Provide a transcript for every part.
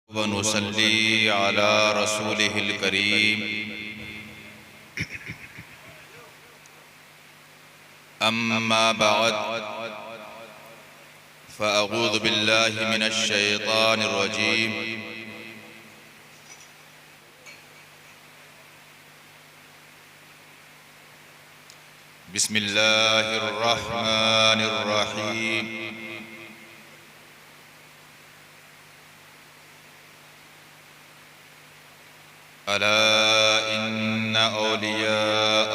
व नुसल्ली अला रसूलिहिल करीम। अम्मा बअद फ़अऊज़ु बिल्लाहि मिनश शैतानिर रजीम। बिस्मिल्लाहिर रहमानिर रहीम। अला इन्ना औलिया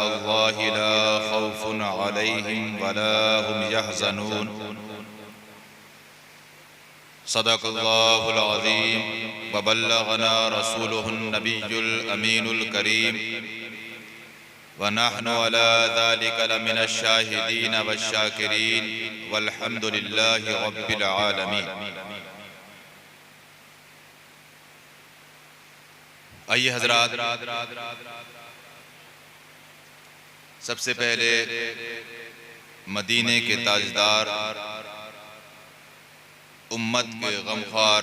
अल्लाहि ला खौफुन अलैहिम वला हुम यहज़नून। सदक़ल्लाहुल अज़ीम व बल्लगना रसूलुहुन नबियुल अमीनुल करीम व नहनु अला ज़ालिका लमिनश शाहिदीन वश्शाकिरीन वल्हम्दुलिल्लाहि रब्बिल आलमीन। आइए हज़रात, सबसे पहले मदीने के ताजदार, उम्मत के गमख्वार,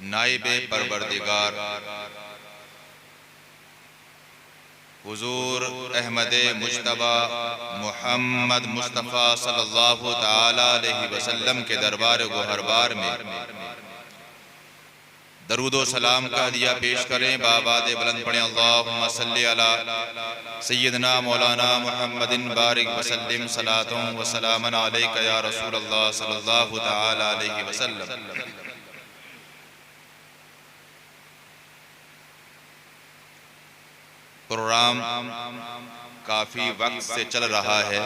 नाइबे परवरदिगार हुजूर अहमदे मुज्तबा मुहम्मद मुस्तफ़ा सल्लल्लाहु ताला अलैहि वसल्लम के दरबार गोहरबार में दरूदो सलाम का हदिया पेश करें। बाबादे बुलंद पढ़ें अल्लाहुम्मा सल्ली अला सय्यदना मौलाना मुहम्मदिन बारिक वसल्लिम सलातुं व सलामन अलैका या रसूल अल्लाह सल्लल्लाहु ताला अलैहि वसल्लम। प्रोग्राम काफ़ी वक्त से चल रहा है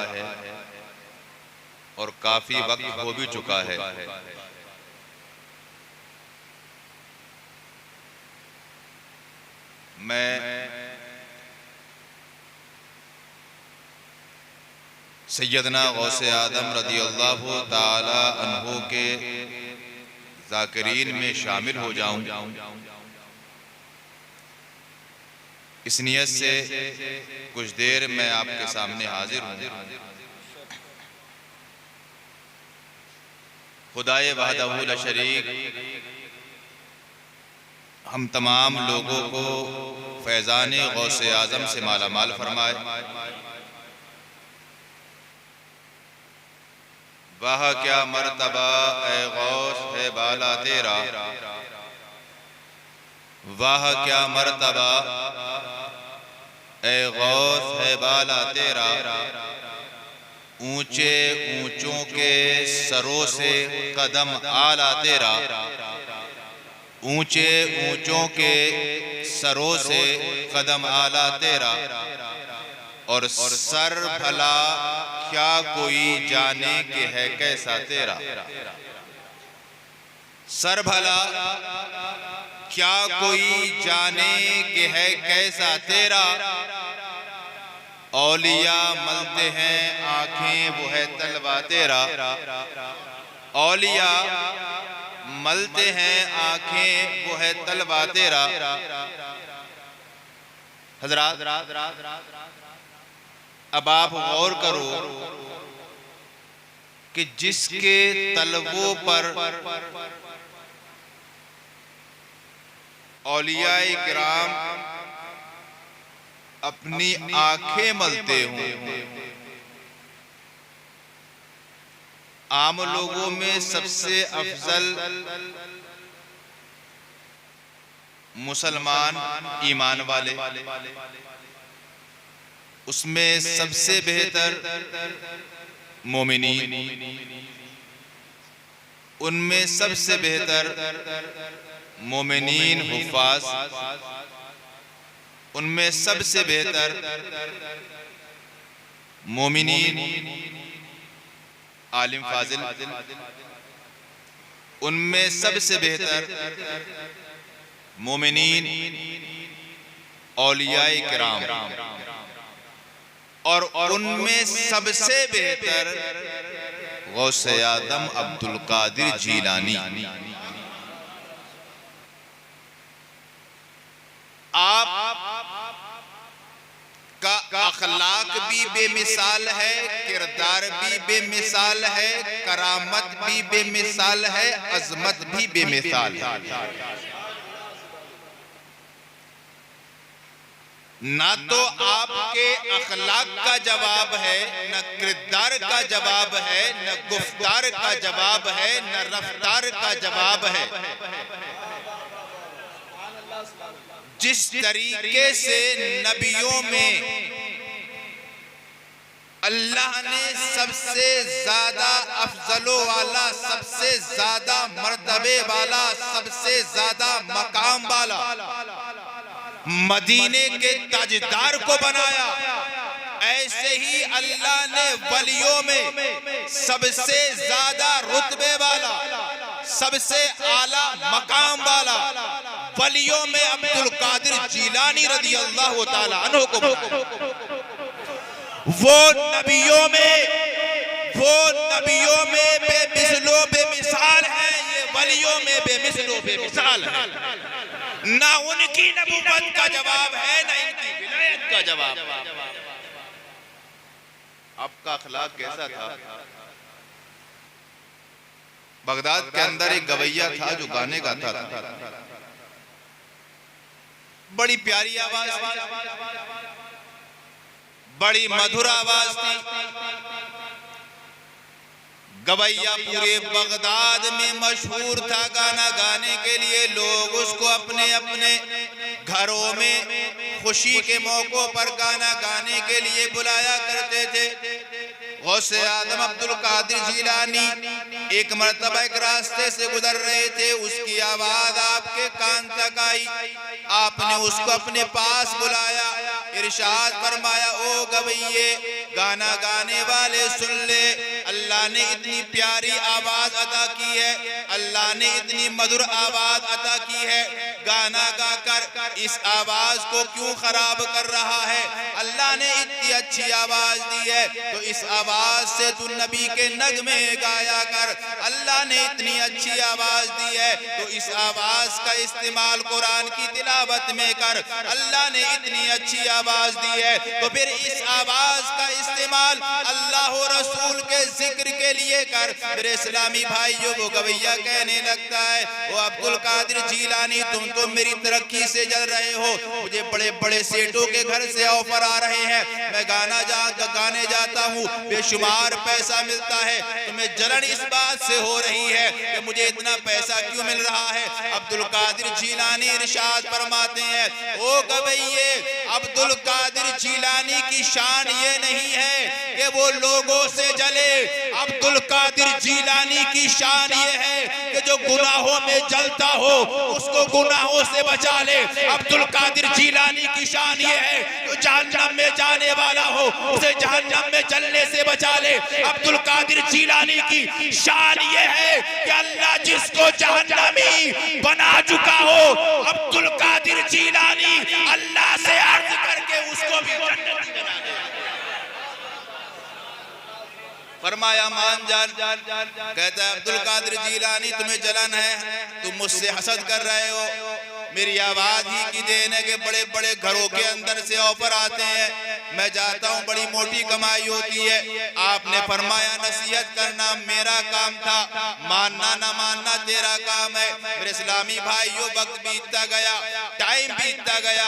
और काफ़ी वक्त हो भी चुका है। मैं सैयदना गौसे आदम रज़ियल्लाहु ताला अन्हु के ज़ाकिरीन में शामिल हो जाऊं, इस नियत से कुछ देर मैं आपके सामने हाजिर हूँ। खुदाए वहदहु ला शरीक हम तमाम लोगों को फैज़ाने गौसे आज़म से मालामाल फरमाए। वाह क्या मर्तबा ए गौस है बाला तेरा, वाह क्या मर्तबा ए गौस है बाला तेरा। ऊंचे ऊंचों के सरों से कदम आला तेरा, ऊंचे ऊंचों के सरों से कदम आला तेरा। और सर भला क्या कोई जाने के है कैसा तेरा, सर भला क्या कोई जाने के है कैसा तेरा। औलिया मलते हैं आंखें वो है तलवा तेरा, औलिया मलते हैं आंखें वो है तलवा तेरा। हज़रात, अब आप गौर करो कि जिसके तलवों पर औलियाए किराम अपनी आंखें मलते हों, आम लोगों में सबसे अफजल मुसलमान ईमान वाले, उसमें सबसे बेहतर मोमिनीन, उनमें सबसे बेहतर मोमिनीन हुफ़ाज़, उनमें सबसे बेहतर मोमिनीन आलिम फाजिल, उनमें सबसे बेहतर मोमिनीन औलियाए किराम, और उनमें सबसे बेहतर गौसे आदम अब्दुल कादिर जीलानी। आप का अखलाक भी भी बेमिसाल है, किरदार भी बेमिसाल है, करामत भी बेमिसाल है, अजमत भी बेमिसाल है। ना तो आपके अखलाक का जवाब है, न किरदार का जवाब है, न गुफ्तार का जवाब है, न रफ्तार का जवाब है। जिस तरीके से नबियों में अल्लाह ने सबसे ज्यादा अफजलो वाला, सबसे ज्यादा मर्तबे वाला, सबसे ज्यादा मकाम वाला मदीने के ताजदार को बनाया, ऐसे ही अल्लाह ने वलियों में सबसे ज्यादा रुतबे वाला, सबसे आला मकाम वाला वलियों में अब्दुल कादिर जीलानी रज़ी अल्लाह ताला अन्हु को बनाया। वो नबियों में बेमिसलो बेमिसाल है, ये वलियों में बेमिसलो बेमिसाल है। ना उनकी नबूवत का जवाब है, ना इनकी विलायत का जवाब। आपका अखलाक कैसा था? बगदाद के अंदर एक गवैया था जो गाने गाता था, बड़ी प्यारी आवाज थी, बड़ी मधुर आवाज थी। गवैया पूरे बगदाद में मशहूर था गाना गाने के लिए। लोग उसको अपने अपने घरों में खुशी के मौकों पर गाना गाने के लिए बुलाया करते थे। गौसे आदम अब्दुल कादिर जीलानी एक मर्तबा एक रास्ते से गुजर रहे थे, उसकी आवाज आपके कान तक आई। आपने उसको अपने पास बुलाया, इरशाद फरमाया, ओ गवैये गाना गाने वाले सुन ले, अल्लाह ने इतनी प्यारी आवाज अता की है, अल्लाह ने इतनी मधुर आवाज अता की है, गाना गाकर इस आवाज को क्यों खराब कर रहा है? अल्लाह ने इतनी अच्छी आवाज दी है तो इस आवाज से तू नबी के नगमे गाया कर। अल्लाह ने इतनी अच्छी आवाज दी है तो इस आवाज का इस्तेमाल कुरान की तिलावत में कर। अल्लाह ने इतनी अच्छी आवाज दी है तो फिर इस आवाज का इस्तेमाल अल्लाह और रसूल के जिक्र के लिए कर। मेरे इस्लामी भाइयों, वो गवैया कहने लगता है, वो अब्दुल कादिर जीलानी तुम तो मेरी तरक्की से जल रहे हो, मुझे बड़े बड़े सेठों के घर से ऑफर आ रहे हैं, मैं गाने जाता हूँ, बेशुमार पैसा मिलता है, तुम्हें जलन इस बात से हो रही है कि मुझे इतना पैसा क्यों मिल रहा है? अब्दुल कादिर जीलानी इरशाद फरमाते हैं, ओ गवैये, अब्दुल कादिर जीलानी की शान ये नहीं है कि वो लोगों से जले, अब्दुल कादिर जीलानी की शान ये है कि जो गुनाहों में जलता हो उसको गुनाहों से बचा ले। अब्दुल कादिर जीलानी की शान ये है जो जहन्नम में जाने वाला हो उसे जहन्नम में जलने से बचा ले। अब्दुल कादिर जीलानी की शान ये है कि अल्लाह जिसको जहन्नमी बना चुका हो, अब्दुल कादिर जीलानी अल्लाह से अर्ज करके उसको भी जन्नती बना दे। फरमाया मान जान, कहता है अब्दुल कादिर जीलानी तुम्हें जलन है, तुम मुझसे हसद कर रहे हो, मेरी आवाज ही की देन है कि बड़े बड़े घरों के अंदर से ऑफर आते हैं, मैं जाता हूँ, बड़ी मोटी कमाई होती है। आपने फरमाया नसीहत करना मेरा काम था, मानना ना मानना तेरा काम है। मेरे इस्लामी भाइयों, वक्त बीतता गया, टाइम बीतता गया,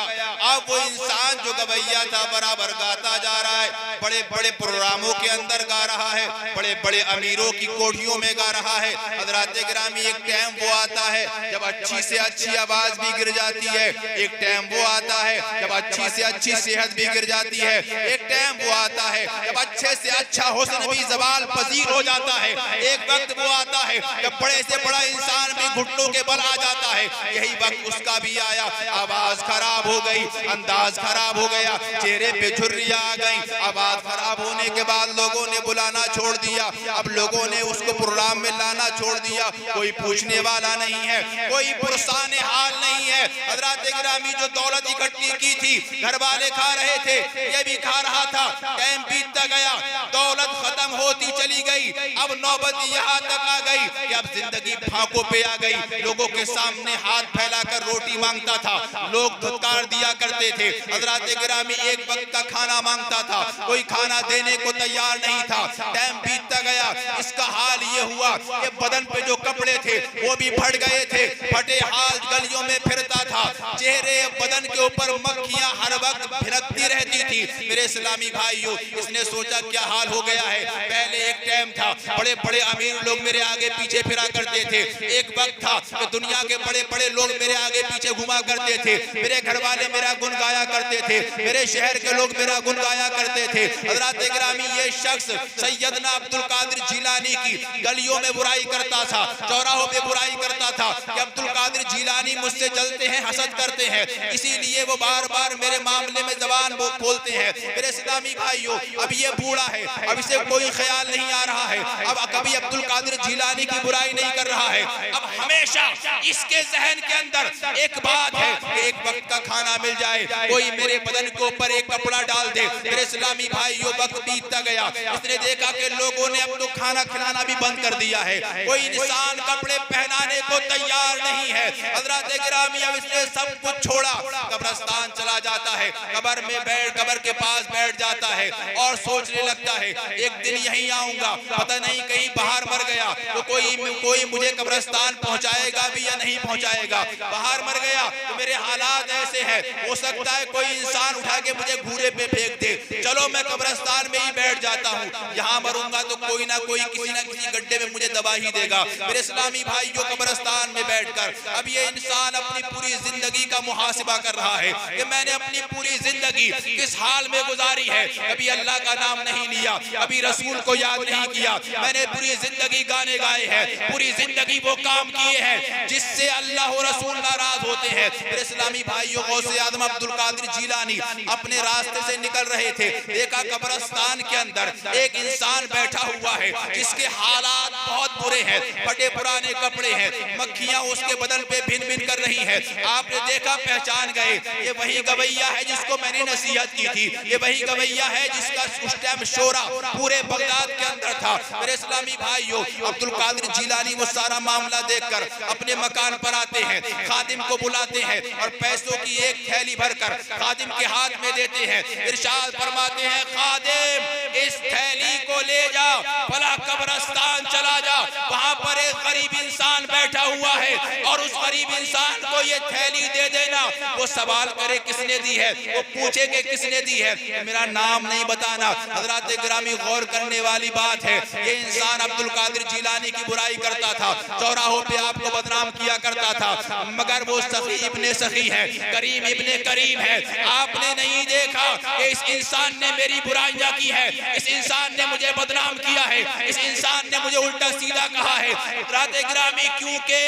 अब वो इंसान जो गवैया था बराबर गाता जा रहा है, बड़े बड़े प्रोग्रामों के अंदर गा रहा है, बड़े बड़े अमीरों की कोठियों में गा रहा है। हज़रात गिरामी, एक टाइम वो आता है जब अच्छी से अच्छी आवाज भी गिर जाती है, एक टाइम वो आता है जब अच्छी से अच्छी सेहत भी गिर जाती है, एक टाइम वो आता है जब अच्छे से अच्छा हुस्न भी ज़वाल पजीर हो जाता है, एक वक्त वो आता है जब बड़े से बड़ा इंसान भी घुटनों के बल आ जाता है। यही वक्त उसका भी आया, आवाज खराब हो गई, अंदाज खराब हो गया, चेहरे पे झुर्रियां आ गई। आवाज खराब होने के बाद लोगों ने बुलाना छोड़ दिया, अब लोगों ने उसको प्रोग्राम में लाना छोड़ दिया, कोई पूछने वाला नहीं है, कोई पुरसाने हाल नहीं है। हज़रात गिरामी, जो दौलत इकट्ठी की थी घर वाले खा रहे थे, ये भी खा रहा था, टाइम बीतता गया, दौलत खत्म होती चली गई। अब नौबत यहाँ तक आ गई कि अब जिंदगी फांकों पे आ गई। लोगों के सामने हाथ फैलाकर रोटी मांगता था, लोग धुतकार दिया करते थे। हजरात गिरामी एक वक्त का खाना मांगता था, कोई खाना देने को तैयार नहीं था। टाइम बीतता गया, इसका हाल ये हुआ कि बदन पे जो कपड़े थे वो भी फट गए थे, फटे हाल गलियों में फिरता था, चेहरे बदन के ऊपर मक्खियां हर वक्त भिनकती रहती थी। मेरे इस्लामी भाइयों, इसने सोचा क्या हाल हो गया है। पहले एक टाइम था, बड़े बड़े अमीर लोग मेरे आगे पीछे फिरा करते थे। एक वक्त था कि दुनिया के बड़े बड़े लोग मेरे आगे पीछे घुमा करते थे, मेरे घर वाले मेरा गुन गाया करते थे, मेरे शहर के लोग मेरा गुन गाया करते थे। हज़रात गिरामी, ये शख्स सैयदना अब्दुल कादिर जिलानी की गलियों में बुराई करता था, चौराहों पे बुराई करता था कि अब्दुल कादिर जिलानी मुझसे जलते हैं, हसद करते हैं, इसीलिए वो बार बार मेरे मामले में जबान बोलते हैं। मेरे इस्लामी भाइयों, अब ये बूढ़ा है, अब इसे कोई ख्याल नहीं आ रहा है, अब कभी अब्दुल कादिर जिलानी की बुराई नहीं कर रहा है। अब हमेशा इसके जहन के अंदर एक बात है कि एक वक्त का खाना मिल जाए, कोई मेरे बदन के ऊपर एक कपड़ा डाल दे। मेरे इस्लामी भाइयों, वक्त बीतता गया, इसने देखा कि लोगों ने अब तो खाना खिलाना भी बंद कर दिया है, कोई इंसान कपड़े पहनाने को तैयार नहीं है। हज़रात गिरामी, अब इसने सब कुछ छोड़ा, कब्रिस्तान चला जाता है, कब्र के पास बैठ जाता है और सोचने लगता है एक दिन यहीं आऊंगा, पता नहीं कहीं बाहर मर गया तो कोई मुझे कब्रिस्तान पहुंचाएगा भी या नहीं पहुंचाएगा। बाहर मर गया तो मेरे हालात ऐसे हैं, हो सकता है कोई इंसान उठा के मुझे घूरे पे फेंक दे, चलो मैं कब्रिस्तान में ही बैठ जाता हूँ, यहाँ मरूंगा तो कोई ना कोई किसी ना किसी गड्ढे में मुझे दबा ही देगा। मेरे इस्लामी भाइयों, कब्रिस्तान में बैठकर अब ये इंसान अपनी पूरी जिंदगी का मुहासिबा कर रहा है कि मैंने अपनी पूरी जिंदगी किस हाल में गुजारी है। कभी अल्लाह का नाम नहीं लिया, कभी रसूल को याद नहीं किया, मैंने पूरी जिंदगी गाने गाए हैं, पूरी जिंदगी वो काम किए हैं जिससे अल्लाह और रसूल नाराज होते हैं। मेरे इस्लामी भाइयों, गौसे आज़म अब्दुल कादिर जिलानी अपने रास्ते से निकल रहे थे, देखा कब्रिस्तान के अंदर एक इंसान बैठा हुआ है जिसके हालात बहुत बुरे हैं, फटे पुराने कपड़े हैं, मक्खियां उसके बदन पे भिन भिन कर रही हैं। आपने देखा, पहचान गए, ये वही गवैया है जिसको मैंने नसीहत की थी, ये वही गवैया है जिसका उस टाइम शोरा पूरे बगदाद के अंदर था। मेरे इस्लामी भाइयों, अब्दुल कादिर जिलानी वो सारा मामला देखकर अपने मकान पर आते हैं, खादिम को बुलाते हैं और पैसों की एक थैली भरकर खादिम के हाथ में देते हैं। इरशाद फरमाते हैं, खादिम इस थैली को ले जा, फला कब्रिस्तान चला जा, वहां पर एक गरीब इंसान बैठा हुआ है और उस गरीब इंसान को ये थैली दे देना। वो सवाल करे किसने दी है, वो पूछे कि किसने दी है, मेरा नाम नहीं बताना। हज़रात गिरामी, गौर करने वाली बात है, ये इंसान अब्दुल कादिर जिलानी की बुराई करता था, चौराहों पे आपको बदनाम किया करता था, मगर वो सखी इब्ने सखी है, करीम इब्ने करीम है। आपने नहीं देखा कि इस इंसान ने मेरी बुराइयां की है, इस इंसान ने मुझे बदनाम किया है, इस इंसान ने मुझे उल्टा सीधा कहा है। हज़रात गिरामी, क्योंकि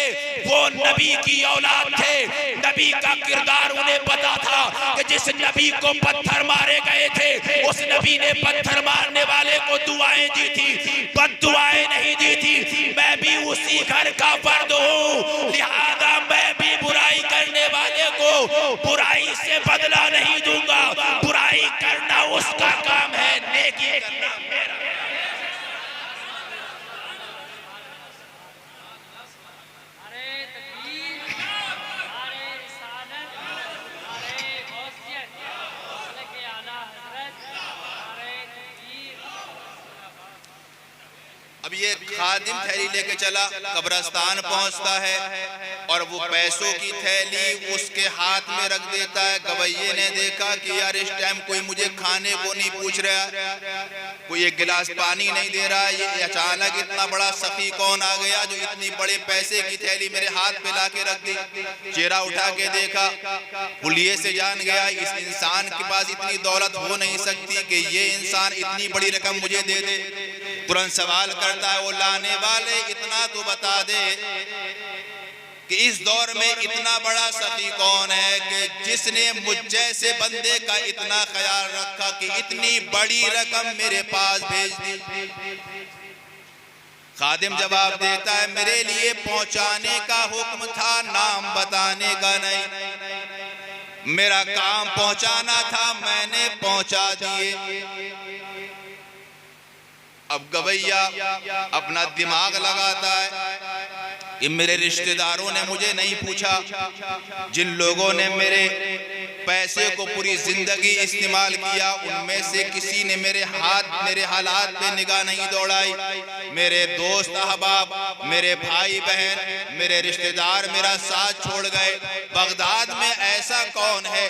वो नबी की औलाद थे, नबी का किरदार उन्हें पता था कि जिस नबी को पत्थर मारे गए थे उस नबी ने पत्थर मारने वाले को दुआएं दी थी, बद्दुआएं नहीं दी थी। मैं भी उसी घर का फर्द हूँ, लिहाजा मैं भी बुराई करने वाले को बुराई से बदला नहीं दूंगा। बुराई करना उसका काम है, नेकी करना मेरा। अब ये खादिम थैली लेके चला, कब्रिस्तान पहुंचता है और वो पैसों की थैली उसके हाथ में रख देता है। गवैये ने देखा कि यार इस टाइम कोई मुझे खाने को नहीं पूछ रहा, कोई एक गिलास पानी नहीं दे रहा, ये अचानक इतना बड़ा सखी कौन आ गया जो इतनी बड़े पैसे की थैली मेरे हाथ पे ला के रख दी। चेहरा उठा के देखा, हुलिये से जान गया इस इंसान के पास इतनी दौलत हो नहीं सकती कि ये इंसान इतनी बड़ी रकम मुझे दे दे। तुरंत सवाल करता है, वो लाने वाले इतना तो बता दे कि इस दौर में इतना बड़ा सखी कौन है कि जिसने मुझ जैसे बंदे का इतना ख्याल रखा कि इतनी बड़ी रकम मेरे पास भेज दी। खादिम जवाब देता है, मेरे लिए पहुंचाने का हुक्म था, नाम बताने का नहीं। मेरा काम पहुंचाना था, मैंने पहुंचा दिए। अब गवैया अपना दिमाग लगाता है, कि मेरे रिश्तेदारों ने मुझे नहीं पूछा, जिन लोगों ने मेरे पैसे को पूरी जिंदगी इस्तेमाल किया उनमें से किसी ने मेरे हालात पे निगाह नहीं दौड़ाई। मेरे दोस्त अहबाब, मेरे भाई बहन, मेरे रिश्तेदार मेरा साथ छोड़ गए। बगदाद में ऐसा कौन है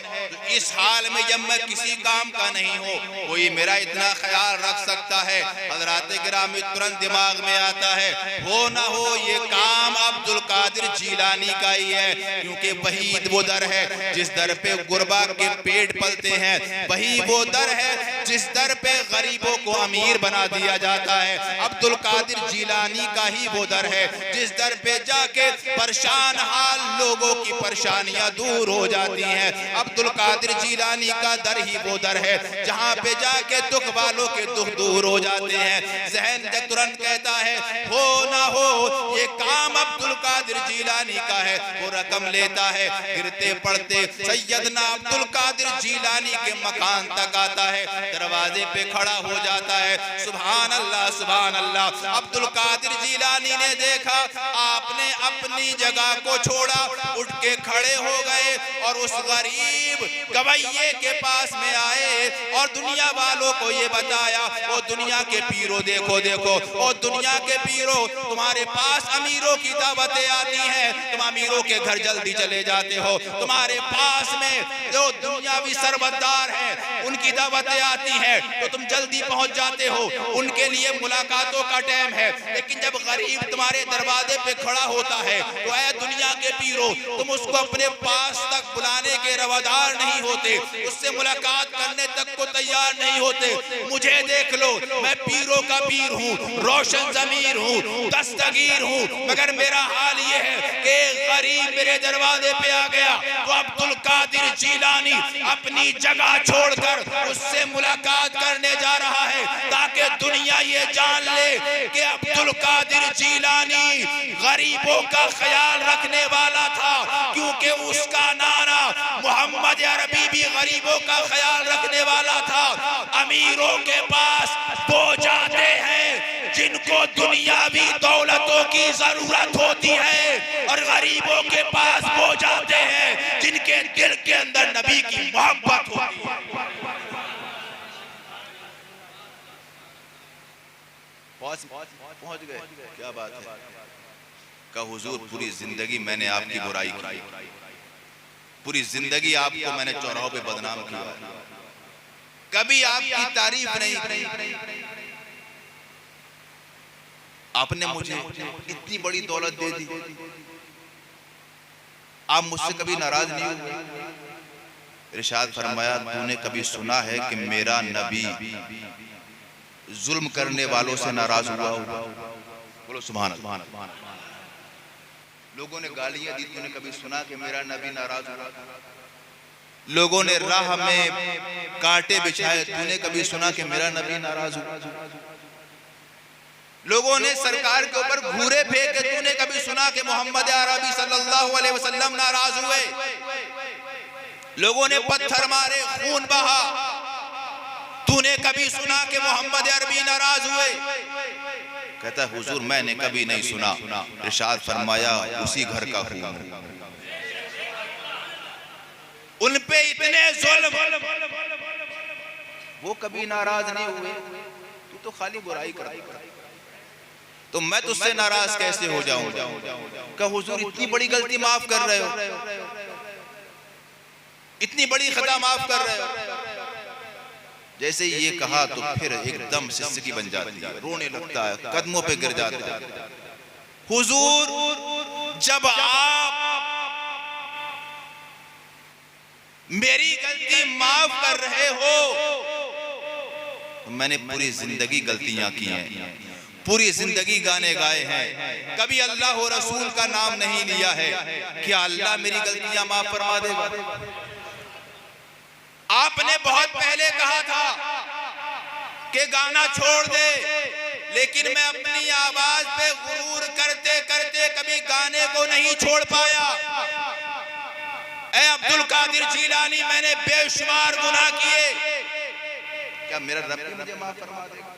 इस हाल में जब मैं किसी काम का नहीं हो, कोई मेरा इतना ख्याल रख सकता है? हज़रात गिरामी तुरंत दिमाग में आता है, हो ना हो ये काम अब्दुल कादिर जीलानी का ही है, क्योंकि वही वो दर है जिस दर पे गुरबा के पेट पलते हैं, वही वो दर है जिस दर पे गरीबों को अमीर बना दिया जाता है। अब्दुल कादिर जीलानी का ही वो दर है जिस दर पे जाके परेशान हाल लोगों की परेशानियां दूर हो जाती हैं। अब्दुल कादिर जीलानी का दर ही वो दर है जहां पे जाके दुख वालों के दुख दूर हो जाते हैं। जहन तुरंत कहता है, हो ना हो ये काम अब्दुल कादिर जीलानी का है। वो रकम लेता है, गिरते पड़ते सैयदना अब्दुल कादिर जीलानी के मकान तक आता है, दरवाजे पे खड़ा हो जाता है। सुभान अल्लाह, सुभान अल्लाह। अब्दुल कादिर जीलानी ने देखा आपने अपनी जगह को छोड़ा, उठ के खड़े हो गए और उस गरीब गवैये के पास में आए और दुनिया वालों को ये बताया, वो दुनिया के पीरो देखो देखो, और दुनिया के पीरो तुम्हारे पास अमीरों की दावतें आती हैं, तुम अमीरों के घर जल्दी चले जाते हो। तुम्हारे पास में जो दुनियावी सरबतदार हैं उनकी दावतें आती हैं तो तुम जल्दी पहुंच जाते हो, उनके लिए मुलाकातों का टाइम है। लेकिन जब गरीब तुम्हारे दरवाजे पे खड़ा होता है तो ऐ दुनिया के पीरो, तुम उसको अपने पास तक बुलाने के रवादार नहीं होते, उससे मुलाकात करने तक को तैयार नहीं होते। मुझे देख लो, मैं पीरों का पीर हूँ, रोशन ज़मीर हूँ, दस्तगीर हूँ, मगर मेरा हाल ये है कि गरीब मेरे दरवाजे पे आ गया तो अब्दुल कादिर जीलानी अपनी जगह छोड़कर उससे मुलाकात करने जा रहा है, ताकि दुनिया ये जान ले कि अब्दुल कादिर जीलानी गरीबों का ख्याल रखने वाला था, क्योंकि उसका नाना मोहम्मद अरबी भी गरीबों का ख्याल रखने वाला था। अमीरों के पास वो जाते हैं जिनको दुनियावी दौलतों की जरूरत होती है, और गरीबों के पास वो जाते हैं जिनके दिल के अंदर नबी की मोहब्बत होती है। पहुंच गए, क्या बात है। का हुजूर, पूरी जिंदगी मैंने आपकी बुराई की, पूरी जिंदगी आपको मैंने चौराहों पे बदनाम किया, कभी आपकी तारीफ नहीं की। आपने मुझे इतनी बड़ी दौलत दे दी, आप मुझसे कभी नाराज नहीं हुए। इरशाद फरमाया, तूने कभी सुना है कि मेरा नबी जुल्म करने वालों से नाराज हुआ? बोलो सुभान अल्लाह। लोगों ने गालियां दी, तूने कभी सुना कि मेरा नबी नाराज हुआ? लोगों ने राह में कांटे बिछाए, तूने कभी सुना कि मेरा नबी नाराज हुआ? लोगों ने सरकार के ऊपर घूरे फेंके, तूने कभी सुना कि मोहम्मद अरबी सल्लल्लाहु अलैहि वसल्लम नाराज हुए? लोगों ने पत्थर मारे, खून बहा, तूने कभी सुना कि मोहम्मद अरबी नाराज हुए? कहता है, हुजूर मैंने कभी नहीं सुना। इरशाद फरमाया, उसी घर का हूं, उन पे इतने जुल्म, वो कभी नाराज नहीं हुए, तू तो खाली बुराई करता है, तो मैं तुझसे नाराज कैसे हो जाऊंगा? क्या हुजूर इतनी बड़ी गलती माफ कर रहे हो, इतनी बड़ी खता माफ कर रहे हो? जैसे ये कहा तो फिर एकदम सिसकी बन जाती है, रोने लगता है, कदमों पे गिर जाता है। हुजूर, जब आप मेरी गलती माफ कर रहे हो, मैंने पूरी जिंदगी गलतियां की हैं, पूरी जिंदगी गाने गाए हैं, कभी अल्लाह और रसूल का नाम नहीं लिया है। क्या अल्लाह मेरी गलतियां माफ फरमा देगा? आपने बहुत पहले कहा था कि गाना छोड़ दे, लेकिन मैं अपनी आवाज पे गुरूर करते करते कभी गाने को नहीं छोड़ पाया। ऐ अब्दुल कादिर जीलानी, मैंने बेशुमार गुनाह किए, क्या मेरा रब भी मुझे माफ फरमा देगा?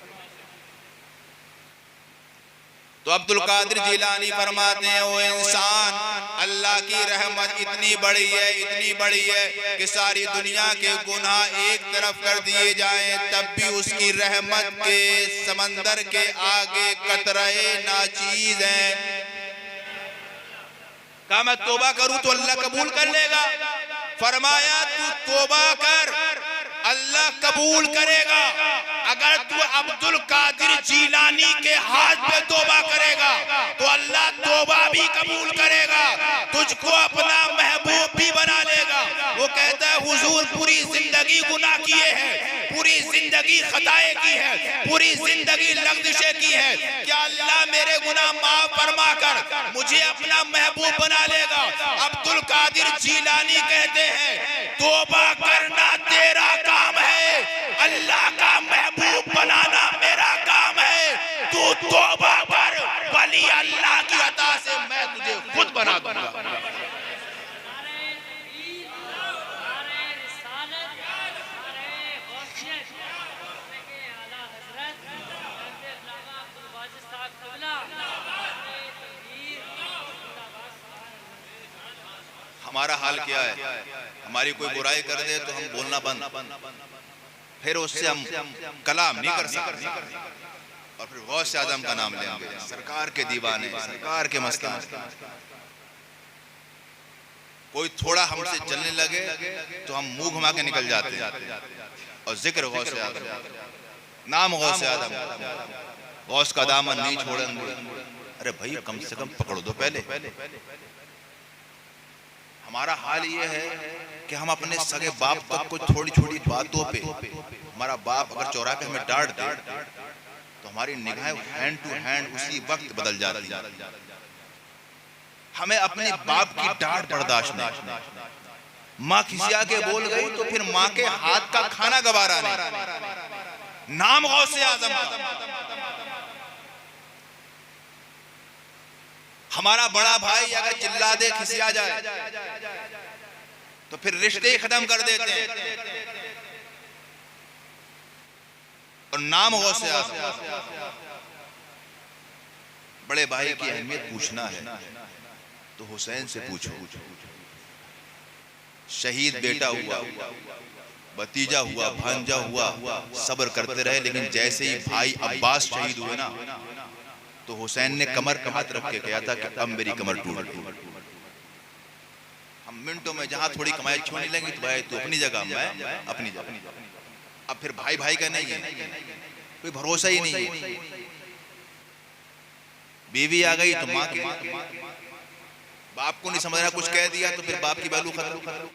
तो अब्दुल कादिर जिलानी फरमाते हैं, ओ इंसान, अल्लाह की रहमत इतनी बड़ी है कि सारी दुनिया के गुनाह एक तरफ कर दिए जाएं, तब भी उसकी रहमत के समंदर के आगे कतरे नाचीज हैं। कहा मैं तौबा करूं तो अल्लाह कबूल कर लेगा। फरमाया तू तौबा कर, अल्लाह कबूल करेगा। अगर तू अब्दुल कादिर जिलानी के हाथ पे तौबा करेगा तो अल्लाह तौबा भी कबूल करेगा, तुझको अपना महबूब भी बना लेगा। वो कहता है हुजूर पूरी जिंदगी गुनाह किए हैं, पूरी जिंदगी खताएं की है, पूरी जिंदगी लग़्ज़िशें की है, क्या अल्लाह मेरे गुनाह माफ फरमा कर मुझे अपना महबूब बना लेगा? अब्दुल कादिर जिलानी कहते हैं तौबा करना तेरा काम है, अल्लाह का महबूब बनाना मेरा काम है। तू तौबा कर, वली अल्लाह की अता से मैं तुझे खुद बना दूंगा। हमारा हाल क्या है? हमारी कोई बुराई कर दे तो हम बोलना बंद, फिर उससे हम कलाम नहीं कर सकते और फिर गौस आज़म का नाम लेंगे, सरकार के दीवाने, सरकार के मस्तान। कोई थोड़ा हमसे जलने लगे तो हम मुंह घुमा के निकल जाते हैं और जिक्र गौस आज़म, नाम गौस आज़म, गौस का दामन नहीं छोड़ेंगे। अरे भाई कम से कम पकड़ दो पहले। हमारा हाल ये है कि हम अपने सगे बाप तक को थोड़ी छोटी बातों पे, हमारा बाप अगर चौराहे पे हमें डांट दे तो हमारी निगाहें हैंड टू हैंड उसी वक्त बदल जाती है। हमें अपने बाप की डांट बर्दाश्त नहीं। माँ खिसिया के बोल गई तो फिर माँ के हाथ का खाना गवारा नहीं। नाम गौसे आज़म का। हमारा बड़ा भाई अगर चिल्ला दे, खिसिया जाए तो फिर रिश्ते खत्म कर देते हैं। और नाम गौसे आज़म, बड़े भाई की अहमियत पूछना है तो हुसैन से पूछो। शहीद बेटा हुआ, भतीजा हुआ, भांजा हुआ, सब्र करते रहे, लेकिन जैसे ही भाई अब्बास शहीद हुए ना तो हुसैन ने कमर पे हाथ रख के कहा था कि अब मेरी कमर टूट गई। हम मिनटों में जहां थोड़ी कमाई छोड़ने लगी तो भाई तू अपनी जगह, मैं अपनी जगह। अब फिर भाई भाई का नहीं है, कोई भरोसा ही नहीं है। बीवी आ गई तो माँ के, बाप को नहीं समझ रहा, कुछ कह दिया तो फिर बाप की वैल्यू खत्म।